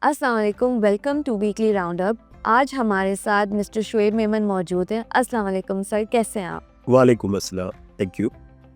अस्सलाम वालेकुम, welcome to weekly roundup. आज हमारे साथ मिस्टर शुएब मेमन मौजूद हैं। अस्सलाम वालेकुम सर, कैसे हैं आप? वालेकुम अस्सलाम, थैंक यू।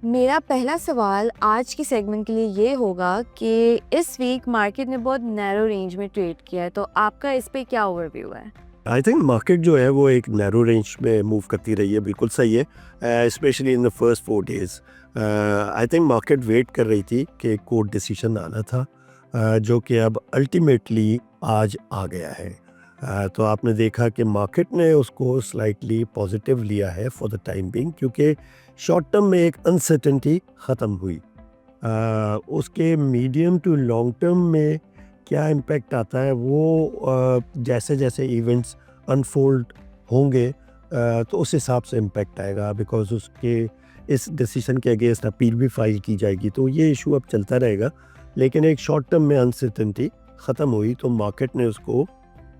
मेरा पहला सवाल आज की सेगमेंट के लिए ये होगा कि इस वीक मार्केट ने बहुत नैरो रेंज में ट्रेड किया है, तो आपका इस पे क्या ओवरव्यू है? आई थिंक मार्केट जो है वो एक नैरो रेंज में मूव करती रही है, बिल्कुल सही है, specially in the first 4 days. I think market wait कर रही थी कि कोर्ट डिसीजन आना था, जो कि अब अल्टीमेटली आज आ गया है। तो आपने देखा कि मार्केट ने उसको स्लाइटली पॉजिटिव लिया है फॉर द टाइम बिंग, क्योंकि शॉर्ट टर्म में एक अनसर्टेनिटी ख़त्म हुई। उसके मीडियम टू लॉन्ग टर्म में क्या इम्पेक्ट आता है वो जैसे जैसे इवेंट्स अनफोल्ड होंगे तो उस हिसाब से इम्पेक्ट आएगा, बिकॉज उसके इस डिसीजन के अगेंस्ट अपील भी फाइल की जाएगी, तो ये इशू अब चलता रहेगा। लेकिन एक शॉर्ट टर्म में अनसर्टेनिटी ख़त्म हुई तो मार्केट ने उसको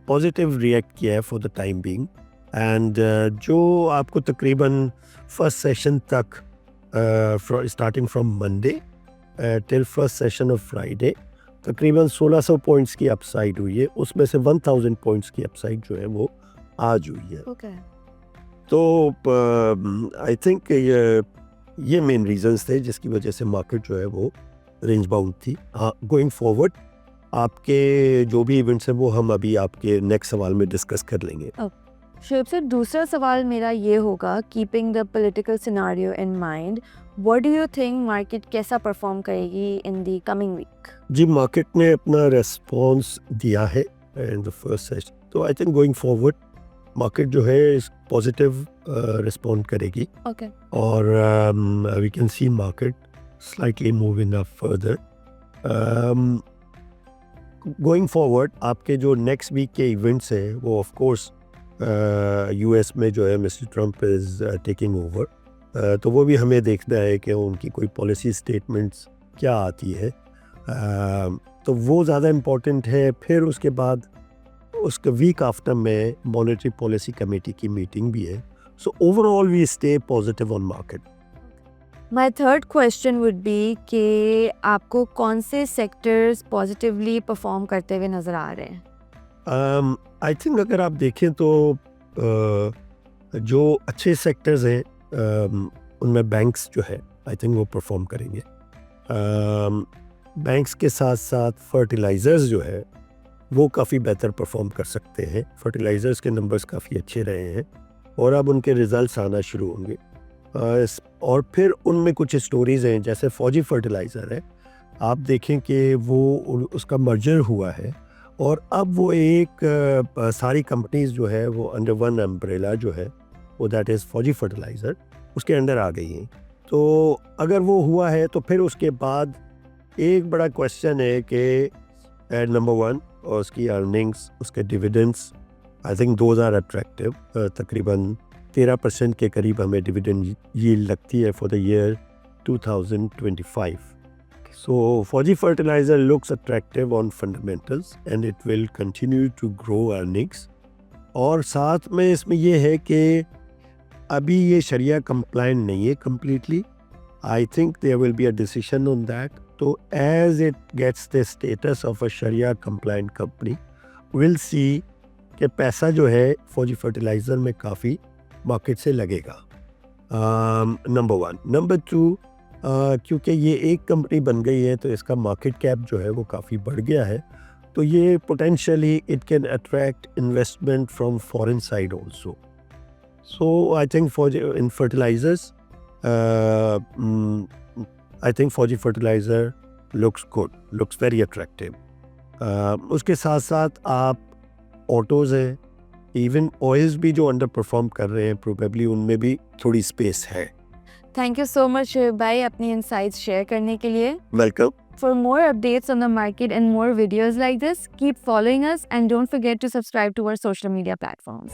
पॉजिटिव रिएक्ट किया है for the time being. And जो आपको तकरीबन फर्स्ट सेशन तक starting from Monday till first session of Friday तकरीबन 1600 पॉइंट्स की अपसाइड हुई है, उसमें से 1000 पॉइंट्स की अपसाइड जो है वो आज हुई है। ओके। तो आई थिंक ये मेन रीजंस थे जिसकी वजह से मार्केट जो है वो रेंज बाउंड थी। हाँ, गोइंग फॉरवर्ड आपके जो भी इवेंट्स हैं वो हम अभी आपके नेक्स्ट सवाल में डिस्कस कर लेंगे। शुएब सर, दूसरा सवाल मेरा ये होगा, keeping the political scenario in mind, what do you think market कैसा परफॉर्म करेगी इन द कमिंग वीक? जी, मार्केट ने अपना रेस्पॉन्स दिया है इन द फर्स्ट सेशन, तो I think going forward market जो है इस पॉजिटिव रिस्पॉन्ड करेगी। ओके। और we can see market slightly moving up further. Going forward आपके जो नेक्स्ट वीक के इवेंट्स हैं वो ऑफ कोर्स यूएस में जो है mister Trump is taking over, तो वो भी हमें देखना है कि उनकी कोई पॉलिसी स्टेटमेंट्स क्या आती है, तो वो ज़्यादा इम्पोर्टेंट है। फिर उसके बाद उसके वीक आफ्टर में मॉनेटरी पॉलिसी कमेटी की मीटिंग भी है। So overall we stay positive on market. My third question would be कि आपको कौन से सेक्टर्स पॉजिटिवली परफॉर्म करते हुए नज़र आ रहे हैं? आई थिंक अगर आप देखें तो जो अच्छे सेक्टर्स हैं उनमें बैंक्स जो है आई थिंक वो परफॉर्म करेंगे। बैंक्स के साथ साथ फर्टिलाइज़र्स जो है वो काफ़ी बेहतर परफॉर्म कर सकते हैं। फर्टिलाइज़र्स के नंबर्स काफ़ी अच्छे रहे हैं और अब उनके रिज़ल्ट्स आना शुरू होंगे। और फिर उनमें कुछ स्टोरीज़ हैं, जैसे फौजी फर्टिलाइज़र है, आप देखें कि वो उसका मर्जर हुआ है और अब वो एक सारी कंपनीज जो है वो अंडर वन अम्ब्रेला जो है वो दैट इज़ फौजी फर्टिलाइज़र उसके अंडर आ गई हैं। तो अगर वो हुआ है तो फिर उसके बाद एक बड़ा क्वेश्चन है कि नंबर वन और उसकी अर्निंग्स, उसके dividends, I think those are attractive. तकरीबन 13% के करीब हमें डिविडेंड यील्ड लगती है for the year 2025। So Fauji Fertilizer looks attractive on fundamentals and it will continue to grow earnings. और साथ में इसमें ये है कि अभी ये शरिया compliant नहीं है completely. I think there will be a decision on that. तो as it gets the status of a Sharia compliant company, we'll see कि पैसा जो है फौजी फर्टिलाइज़र में काफ़ी मार्केट से लगेगा। Number one. नंबर टू, क्योंकि ये एक कंपनी बन गई है तो इसका मार्केट कैप जो है वो काफ़ी बढ़ गया है, तो ये potentially it can attract investment from foreign side also. So I think for in fertilizers I think Fauji fertilizer looks good, looks very attractive. उसके साथ साथ आप ऑटोज़ हैं, इवन ऑयल्स भी जो अंडर परफॉर्म कर रहे हैं, प्रोबेबली उनमें भी थोड़ी स्पेस है। Thank you so much Shoaib भाई अपनी इनसाइट्स शेयर करने के लिए। Welcome. For more updates on the market and more videos like this, keep following us and don't forget to subscribe to our social media platforms.